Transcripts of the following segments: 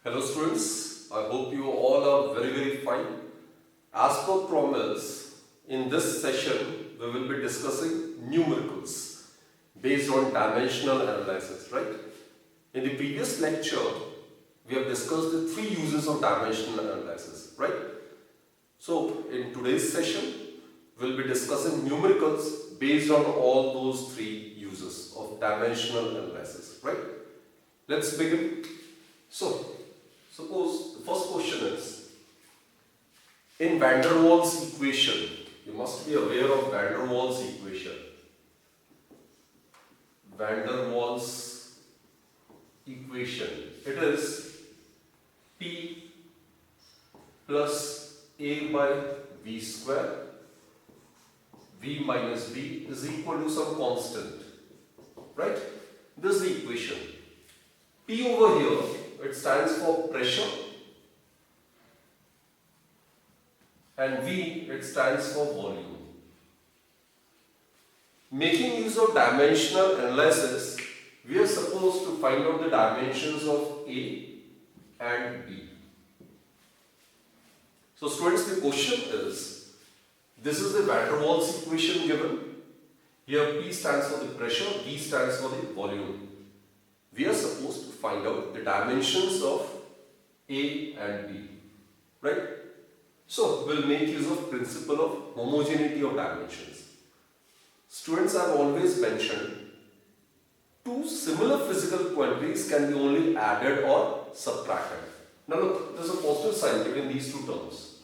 Hello students, I hope you all are very fine. As per promise, in this session we will be discussing numericals based on dimensional analysis, right? In the previous lecture, we have discussed the three uses of dimensional analysis, right? So in today's session, we will be discussing numericals based on all those three uses of dimensional analysis, right? Let's begin. So, suppose the first question is, in van der Waals equation, you must be aware of van der Waals equation. Van der Waals equation, it is P plus A by V square, V minus B is equal to some constant, right? This is the equation. P over here, it stands for pressure, and V, it stands for volume. Making use of dimensional analysis, we are supposed to find out the dimensions of A and B. So students, the question is, this is the van der Waals equation given. Here P stands for the pressure, V stands for the volume. We are supposed to find out the dimensions of A and B, right? So we'll make use of principle of homogeneity of dimensions. Students, have always mentioned two similar physical quantities can be only added or subtracted. Now look, there's a positive sign between these two terms.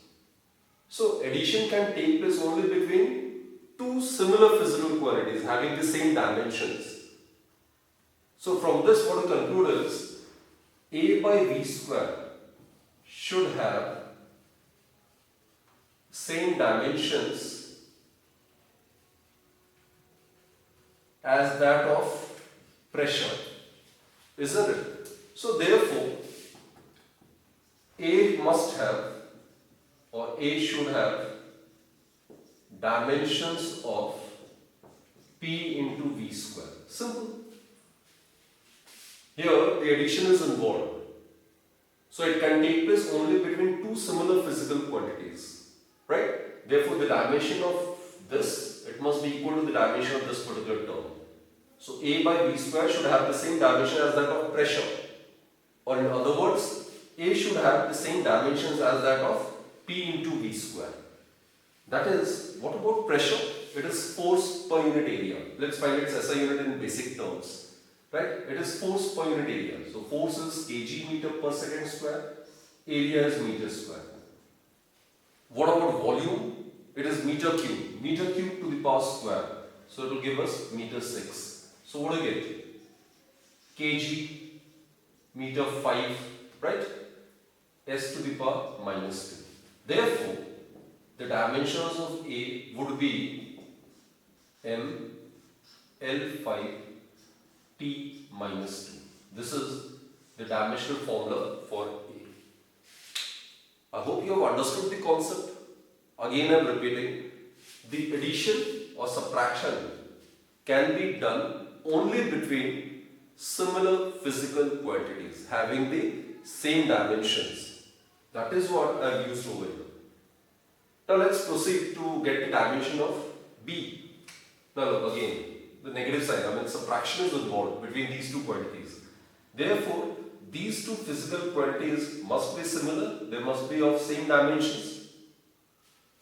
So addition can take place only between two similar physical quantities having the same dimensions. So from this, what to conclude is A by V square should have same dimensions as that of pressure, isn't it? So therefore, A must have, or A should have, dimensions of P into V square. Simple. Here the addition is involved. So it can take place only between two similar physical quantities, right? Therefore the dimension of this, it must be equal to the dimension of this particular term. So A by V square should have the same dimension as that of pressure. Or in other words, A should have the same dimensions as that of P into V square. That is, what about pressure? It is force per unit area. Let's find its SI unit in basic terms. Right? It is force per unit area. So force is kg meter per second square, area is meter square. What about volume? It is meter cube to the power square. So it will give us meter 6. So what do you get? Kg meter 5, right? S to the power minus 2. Therefore, the dimensions of A would be M L5 T minus 2. This is the dimensional formula for A. I hope you have understood the concept. Again I am repeating, the addition or subtraction can be done only between similar physical quantities having the same dimensions. That is what I have used over here. Now let's proceed to get the dimension of B. Now look again. The negative sign, subtraction is involved between these two quantities. Therefore, these two physical quantities must be similar, they must be of same dimensions.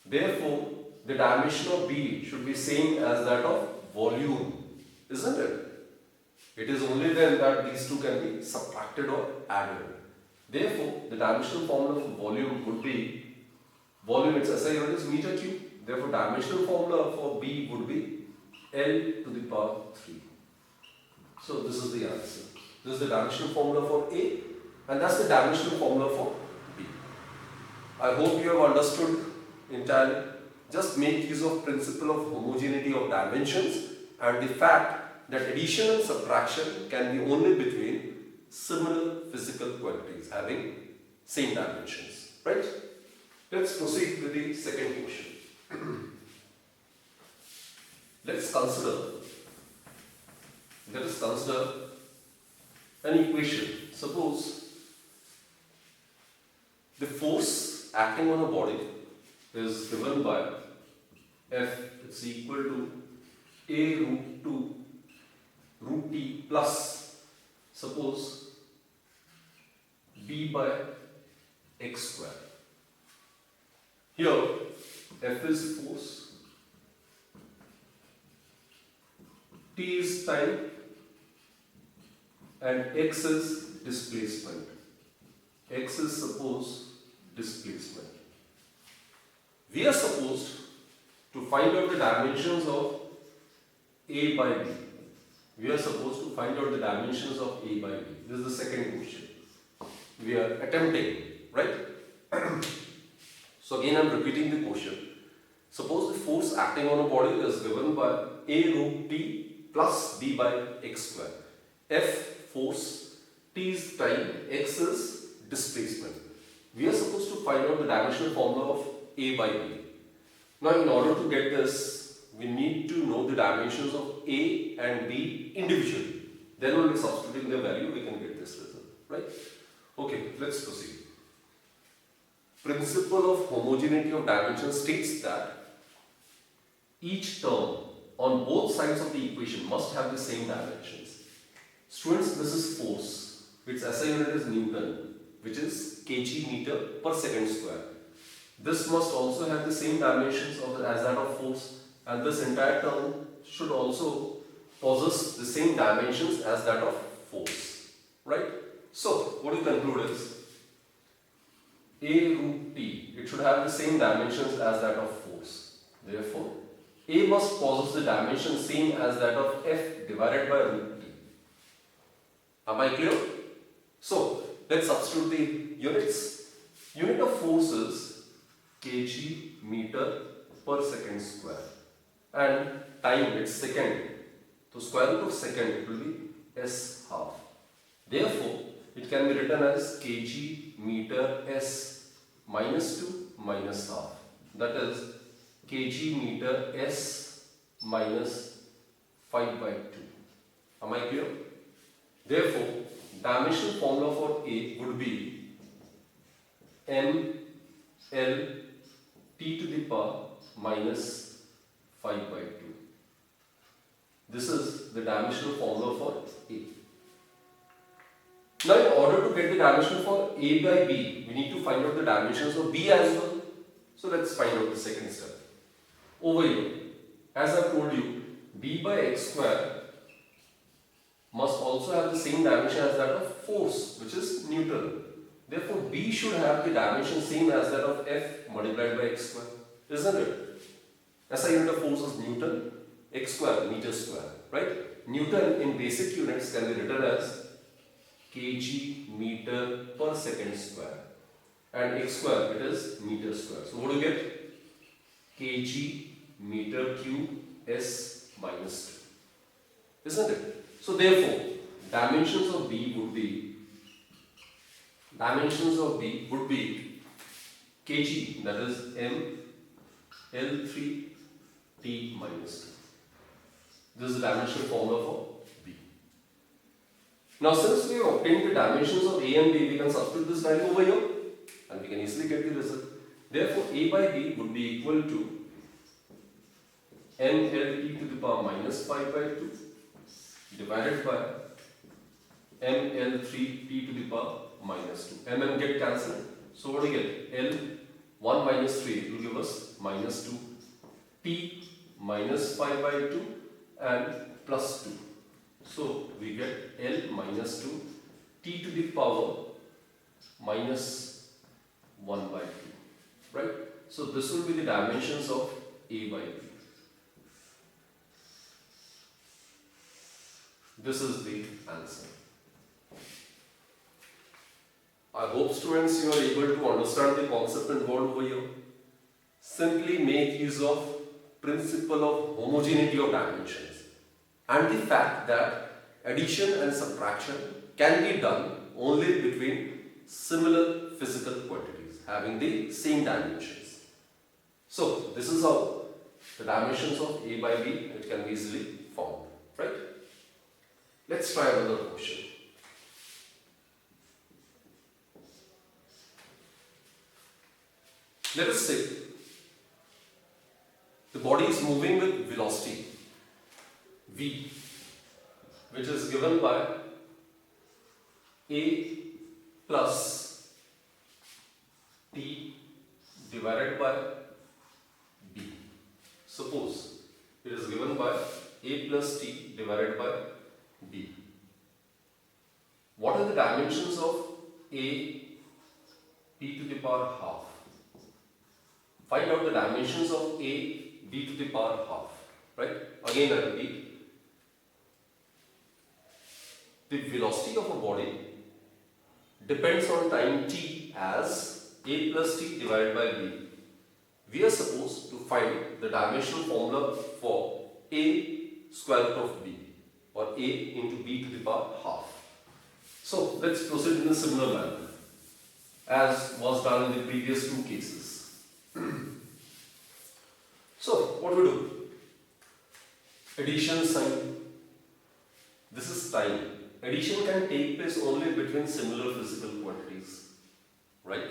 Therefore, the dimension of B should be same as that of volume, isn't it? It is only then that these two can be subtracted or added. Therefore, the dimensional formula for volume would be, volume its SI unit is meter cube. Therefore, dimensional formula for B would be L to the power 3. So this is the answer. This is the dimensional formula for A, and that's the dimensional formula for B. I hope you have understood entirely. Just make use of principle of homogeneity of dimensions and the fact that addition and subtraction can be only between similar physical quantities having same dimensions, right? Let's proceed with the second question. Let us consider an equation. Suppose the force acting on a body is given by F, it's equal to A root 2 root T plus, suppose, B by x square. Here F is force, T is time, and x is displacement. X is suppose displacement. We are supposed to find out the dimensions of A by B. We are supposed to find out the dimensions of A by B. This is the second question we are attempting, right? So again I am repeating the question. Suppose the force acting on a body is given by A root T plus B by x square. F force, T is time, x is displacement. We are supposed to find out the dimensional formula of A by B. Now in order to get this, we need to know the dimensions of A and B individually. Then only substituting their value we can get this result, right? Okay, let's proceed. Principle of homogeneity of dimensions states that each term on both sides of the equation must have the same dimensions. Students, this is force. Its SI unit is Newton, which is kg meter per second square. This must also have the same dimensions as that of force, and this entire term should also possess the same dimensions as that of force, right? So, what you conclude is A root T, it should have the same dimensions as that of force. Therefore, A must possess the dimension same as that of F divided by root T. Am I clear? So, let's substitute the units. Unit of force is kg meter per second square, and time it's second. So square root of second, it will be s half. Therefore, it can be written as kg meter s minus 2 minus half. That is kg meter s minus 5 by 2. Am I clear? Therefore, dimensional formula for A would be m L T to the power minus 5 by 2. This is the dimensional formula for A. Now, in order to get the dimension for A by B, we need to find out the dimensions of B as well. So, let's find out the second step. Over here, as I told you, B by x square must also have the same dimension as that of force, which is Newton. Therefore, B should have the dimension same as that of F multiplied by x square, isn't it? SI unit of force is Newton, x square, meter square, right? Newton in basic units can be written as kg meter per second square, and x square it is meter square. So what do you get? Kg meter cube s minus 2, isn't it? So therefore, dimensions of B would be kg, that is m L3 T minus 2. This is the dimensional formula for B. Now, since we have obtained the dimensions of A and B, we can substitute this value over here and we can easily get the result. Therefore, A by B would be equal to ML T to the power minus 5 by 2 divided by ML3 T to the power minus 2. MM get cancelled. So, what do you get? L 1 minus 3 will give us minus 2. T minus 5 by 2 and plus 2. So, we get L minus 2 T to the power minus 1 by 2. Right? So, this will be the dimensions of A by B. This is the answer. I hope students you are able to understand the concept involved over here. Simply make use of principle of homogeneity of dimensions and the fact that addition and subtraction can be done only between similar physical quantities having the same dimensions. So this is how the dimensions of A by B it can be easily found, right? Let's try another question. Let us say the body is moving with velocity v, which is given by a plus t divided by b. Suppose it is given by a plus t divided by b. What are the dimensions of a b to the power half? Find out the dimensions of a b to the power half. Right? Again I repeat. The velocity of a body depends on time t as a plus t divided by b. We are supposed to find the dimensional formula for a square root of b, or a into b to the power half. So let's proceed in a similar manner as was done in the previous two cases. So what we do? Addition sign. This is time. Addition can take place only between similar physical quantities, right?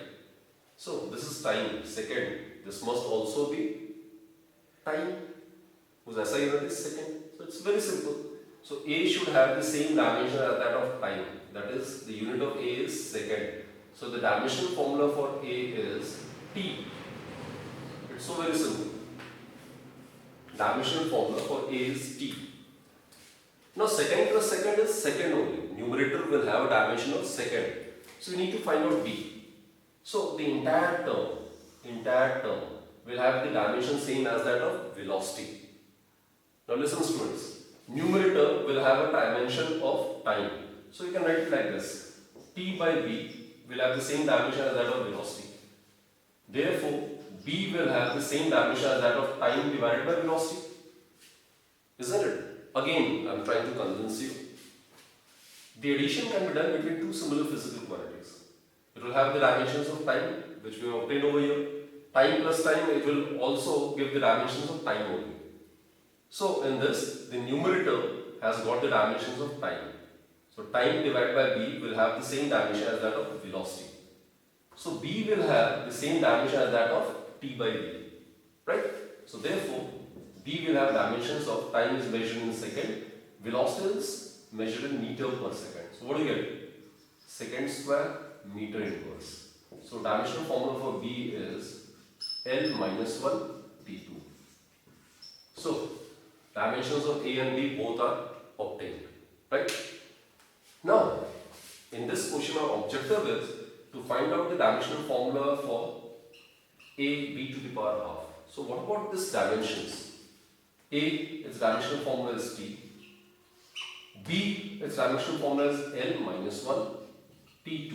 So this is time, second. This must also be time. Whose SI unit is second. So it's very simple. So A should have the same dimension as that of time. That is, the unit of A is second. So the dimensional formula for A is T. It's so very simple. Dimensional formula for A is T. Now second plus second is second only. Numerator will have a dimension of second. So we need to find out B. So the entire term will have the dimension same as that of velocity. Now listen students. Numerator will have a dimension of time. So you can write it like this. T by B will have the same dimension as that of velocity. Therefore, B will have the same dimension as that of time divided by velocity. Isn't it? Again, I am trying to convince you. The addition can be done between two similar physical quantities. It will have the dimensions of time, which we have obtained over here. Time plus time, it will also give the dimensions of time only. So in this, the numerator has got the dimensions of time. So time divided by B will have the same dimension as that of velocity. So B will have the same dimension as that of T by B. Right? So therefore, B will have dimensions of time is measured in second, velocity is measured in meter per second. So what do you get? Second square meter inverse. So dimensional formula for B is L minus 1 T2. So dimensions of A and B both are obtained. Right? Now, in this question our objective is to find out the dimensional formula for A b to the power half. So what about this dimensions? A, its dimensional formula is T. B, its dimensional formula is L minus 1 T2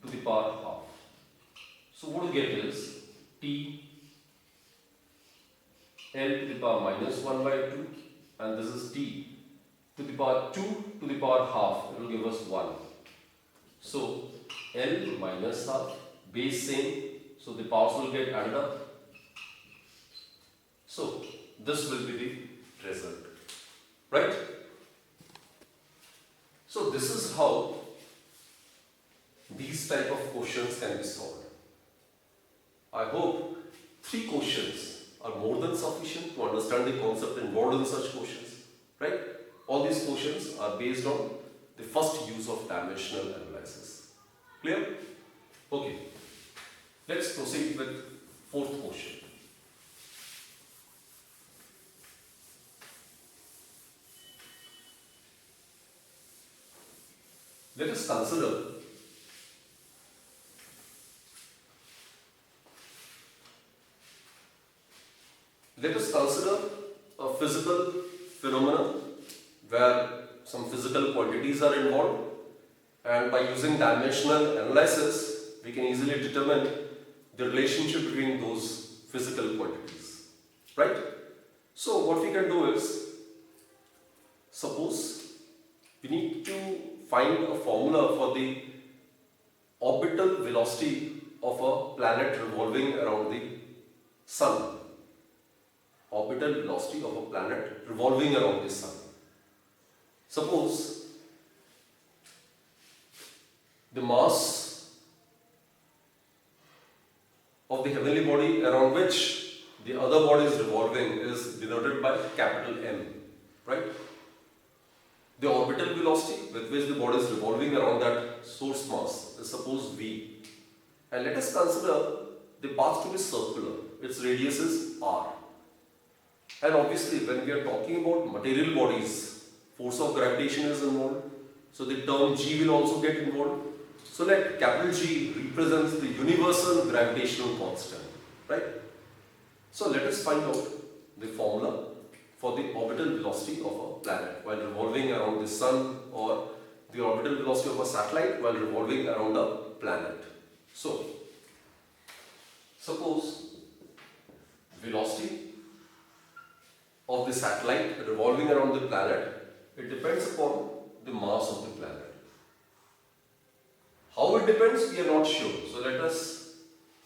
to the power half. So what you get is T L to the power minus 1 by 2, and this is T to the power 2 to the power half. It will give us 1. So L minus half, base same, so the powers will get added up. So this will be the result, right? So this is how these type of questions can be solved. I hope 3 questions are more than sufficient to understand the concept involved in such questions, right? All these questions are based on the first use of dimensional analysis. Clear? Okay. Let's proceed with 4th question. Let us consider a physical phenomenon where some physical quantities are involved, and by using dimensional analysis we can easily determine the relationship between those physical quantities, right? So what we can do is, suppose we need to find a formula for the orbital velocity of a planet revolving around the Sun. Orbital velocity of a planet revolving around the Sun. Suppose the mass of of the heavenly body around which the other body is revolving is denoted by capital M, right? The orbital velocity with which the body is revolving around that source mass is suppose v. And let us consider the path to be circular. Its radius is r. And obviously when we are talking about material bodies, force of gravitation is involved. So the term g will also get involved. So let capital G represents the universal gravitational constant, right? So let us find out the formula for the orbital velocity of a planet while revolving around the sun, or the orbital velocity of a satellite while revolving around a planet. So, suppose velocity of the satellite revolving around the planet, it depends upon the mass of the planet. How it depends, we are not sure. So let us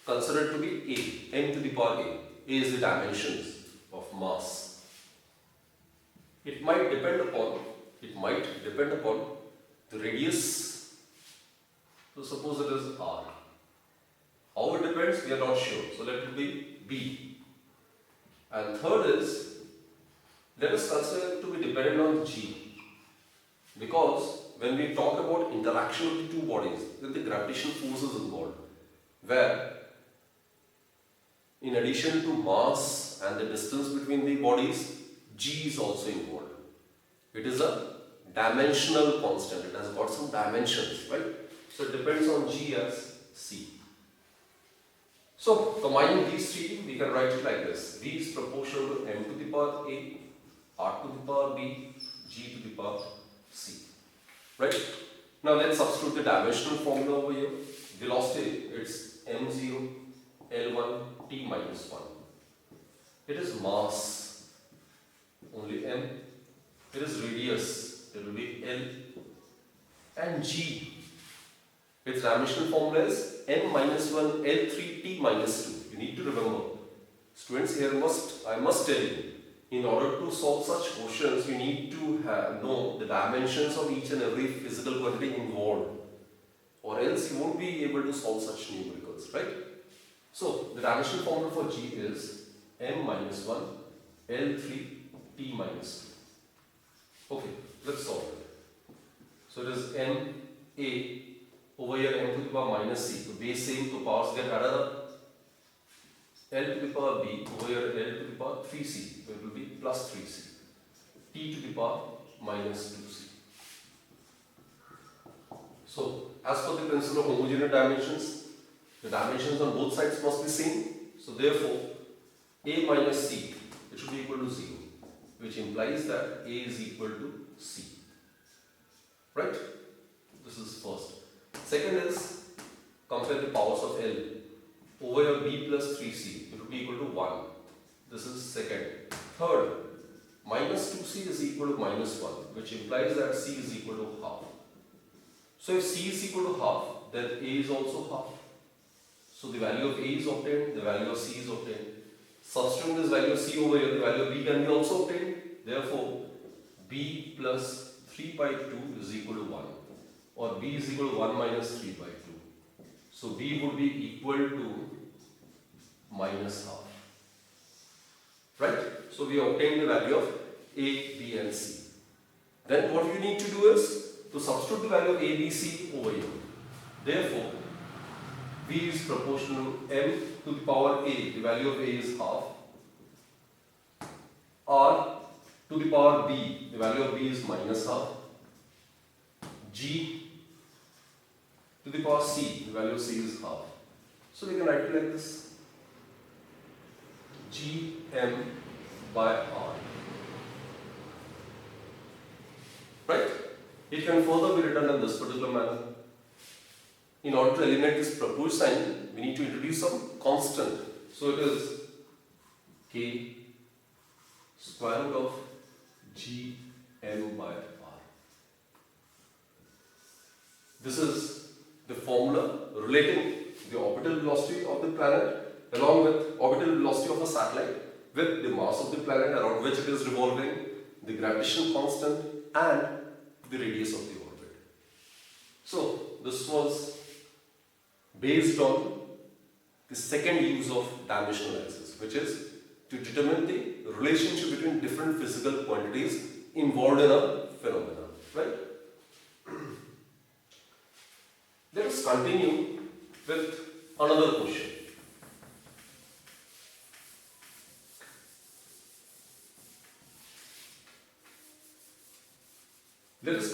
consider it to be A, m to the power A. A is the dimensions of mass. It might depend upon the radius. So suppose it is r. How it depends, we are not sure. So let it be B. And third is, let us consider it to be dependent on G. Because when we talk about interaction of the two bodies, then the gravitational force is involved, where in addition to mass and the distance between the bodies, G is also involved. It is a dimensional constant. It has got some dimensions, right? So it depends on G as C. So combining these three, we can write it like this. V is proportional to m to the power A, r to the power B, G to the power C. Right? Now let's substitute the dimensional formula over here. Velocity, it's m0 L1 t minus 1. It is mass, only m. It is radius, it will be L. And G, its dimensional formula is m minus 1 L3 t minus 2. You need to remember. Students, here I must tell you, in order to solve such questions, you need to know the dimensions of each and every physical quantity involved, or else you won't be able to solve such numericals, right? So, the dimensional formula for G is m minus 1 L3 t minus 2. Okay, let's solve it. So, it is m A over here m to the power minus c. So, base same, so powers get added up. L to the power b over here L to the power 3c, so it will be plus 3c. T to the power minus 2c. So, as per the principle of homogeneous dimensions, the dimensions on both sides must be same. So, therefore, a minus c, it should be equal to 0, which implies that a is equal to c. Right? This is first. Second is, compare the powers of L. Over here b plus 3c, it will be equal to 1. This is second. Third, minus 2c is equal to minus 1, which implies that c is equal to half. So if c is equal to half, then a is also half. So the value of a is obtained, the value of c is obtained. Substituting this value of c over here, the value of b can be also obtained. Therefore, b plus 3 by 2 is equal to 1, or b is equal to 1 minus 3 by 2. So b would be equal to minus half. Right? So we obtain the value of a, b and c. Then what you need to do is to substitute the value of a, b, c over here. Therefore, v is proportional to m to the power a, the value of a is half. R to the power b, the value of b is minus half. G to the power c, the value of c is half. So we can write it like this: Gm by r. Right? It can further be written in this particular manner. In order to eliminate this proposed sign, we need to introduce some constant. So it is k square root of Gm by r. This is the formula relating the orbital velocity of the planet along with orbital velocity of a satellite with the mass of the planet around which it is revolving, the gravitational constant and the radius of the orbit. So this was based on the second use of dimensional analysis, which is to determine the relationship between different physical quantities involved in a phenomenon, right? Let us continue with another question. Let us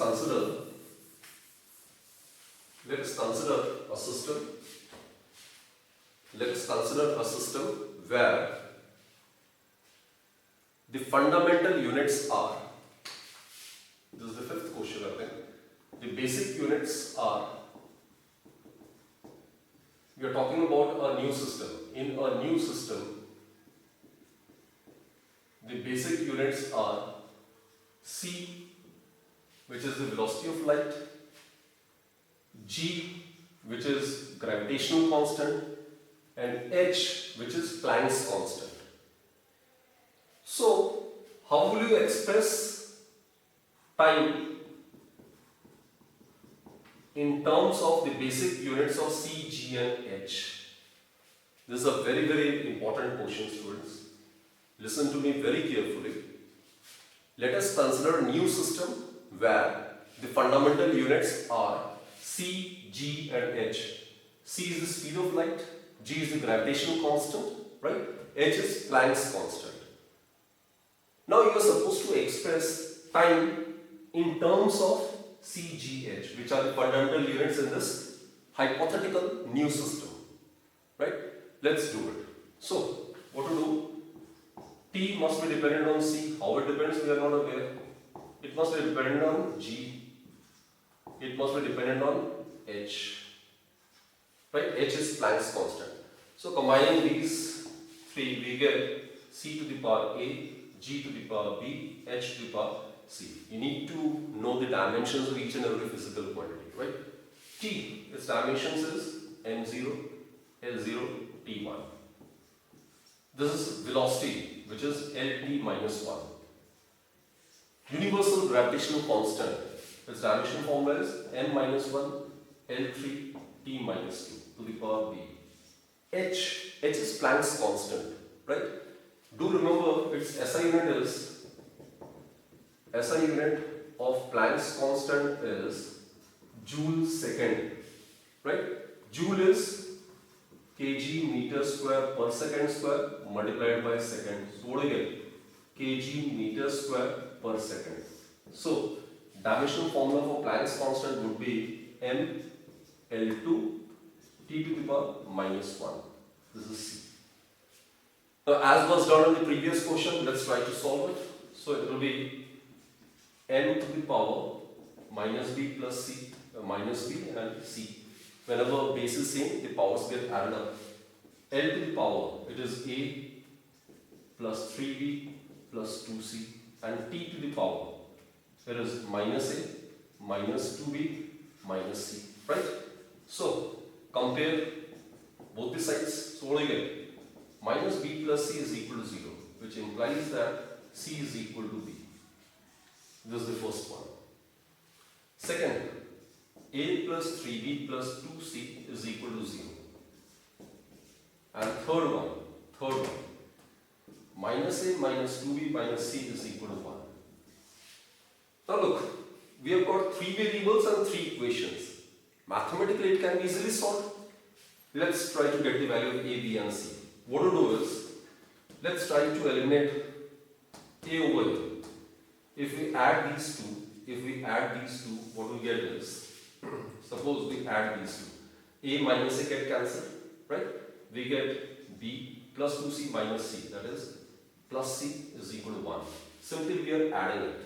consider a system. Let us consider a system where the fundamental units are, this is the fifth question I think, the basic units are, we are talking about a new system. In a new system, the basic units are c, which is the velocity of light, g, which is gravitational constant, and h, which is Planck's constant. So, how will you express time in terms of the basic units of c, g and h? This is a very, very important question, students. Listen to me very carefully. Let us consider a new system where the fundamental units are c, g and h. C is the speed of light, g is the gravitational constant, right? H is Planck's constant. Now you are supposed to express time in terms of c, g, h, which are the fundamental units in this hypothetical new system, right? Let's do it. So, what to do? T must be dependent on c. How it depends, we are not aware. It must be dependent on g. It must be dependent on h. Right? H is Planck's constant. So combining these three, we get c to the power a, g to the power b, h to the power c. You need to know the dimensions of each and every physical quantity, right? T, its dimensions is m0, l0, t1. This is velocity, which is lt minus 1. Universal gravitational constant, its dimension formula is m minus 1, l3, t minus 2 to the power b. H is Planck's constant, right? Do remember its SI unit of Planck's constant is joule second, right? Joule is kg meter square per second square multiplied by second. So what do you get? Kg meter square per second. So dimensional formula for Planck's constant would be m L2 t to the power minus 1. This is c. Now, as was done in the previous question, let's try to solve it. So it will be m to the power minus b plus c, minus b and c. Whenever base is same, the powers get added up. L to the power, it is a plus 3b plus 2c, and t to the power, it is minus a minus 2b minus c, right? So compare both the sides. So what do you get? Minus b plus c is equal to 0, which implies that c is equal to b. This is the first one. Second, a plus 3b plus 2c is equal to 0. And third one, minus a minus 2b minus c is equal to 1. Now look, we have got 3 variables and 3 equations. Mathematically it can be easily solved. Let's try to get the value of a, b and c. What to do is, let's try to eliminate a over here. If we add these two, what we get is, suppose we add these two. A minus a get cancelled, right? We get b plus 2c minus c, that is plus c is equal to 1. Simply we are adding it.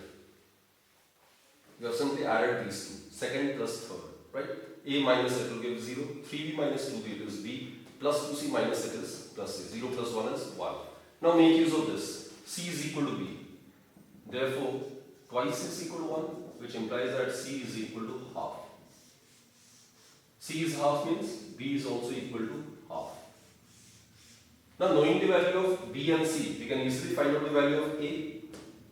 We have simply added these two, second plus third, right? A minus it will give 0, 3b minus 2b is b, plus 2c minus it is plus c. 0 plus 1 is 1. Now make use of this. C is equal to b. Therefore, twice is equal to 1, which implies that c is equal to half. C is half means b is also equal to half. Now knowing the value of b and c, we can easily find out the value of a.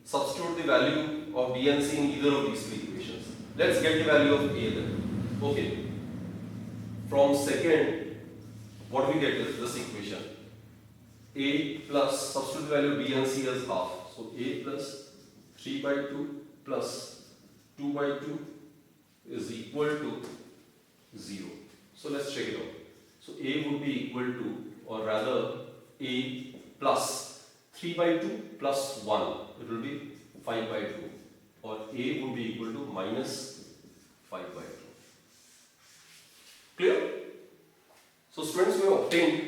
Substitute the value of b and c in either of these three equations. Let's get the value of a then. Okay. From second what we get is this equation. A plus, substitute value B and C as half. So A plus 3 by 2 plus 2 by 2 is equal to 0. So let's check it out. So A would be equal to, or rather A plus 3 by 2 plus 1, it will be 5 by 2, or A would be equal to minus 5 by 2. Clear? So students, we have obtained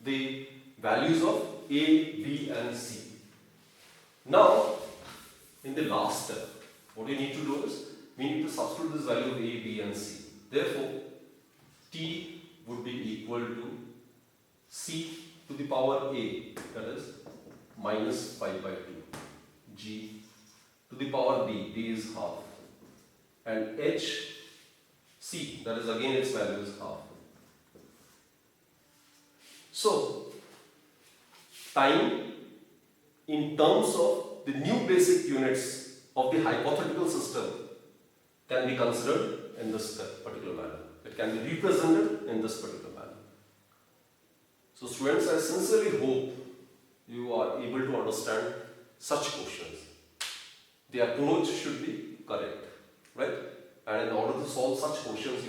the values of A, B and C. Now, in the last step, what we need to do is, we need to substitute this value of A, B and C. Therefore, T would be equal to C to the power A, that is minus 5 by 2. G to the power B, B is half. And H, C, that is again its value is half. So, time in terms of the new basic units of the hypothetical system can be considered in this particular manner. It can be represented in this particular manner. So students, I sincerely hope you are able to understand such questions. The approach should be correct, right? And in order to solve such questions, you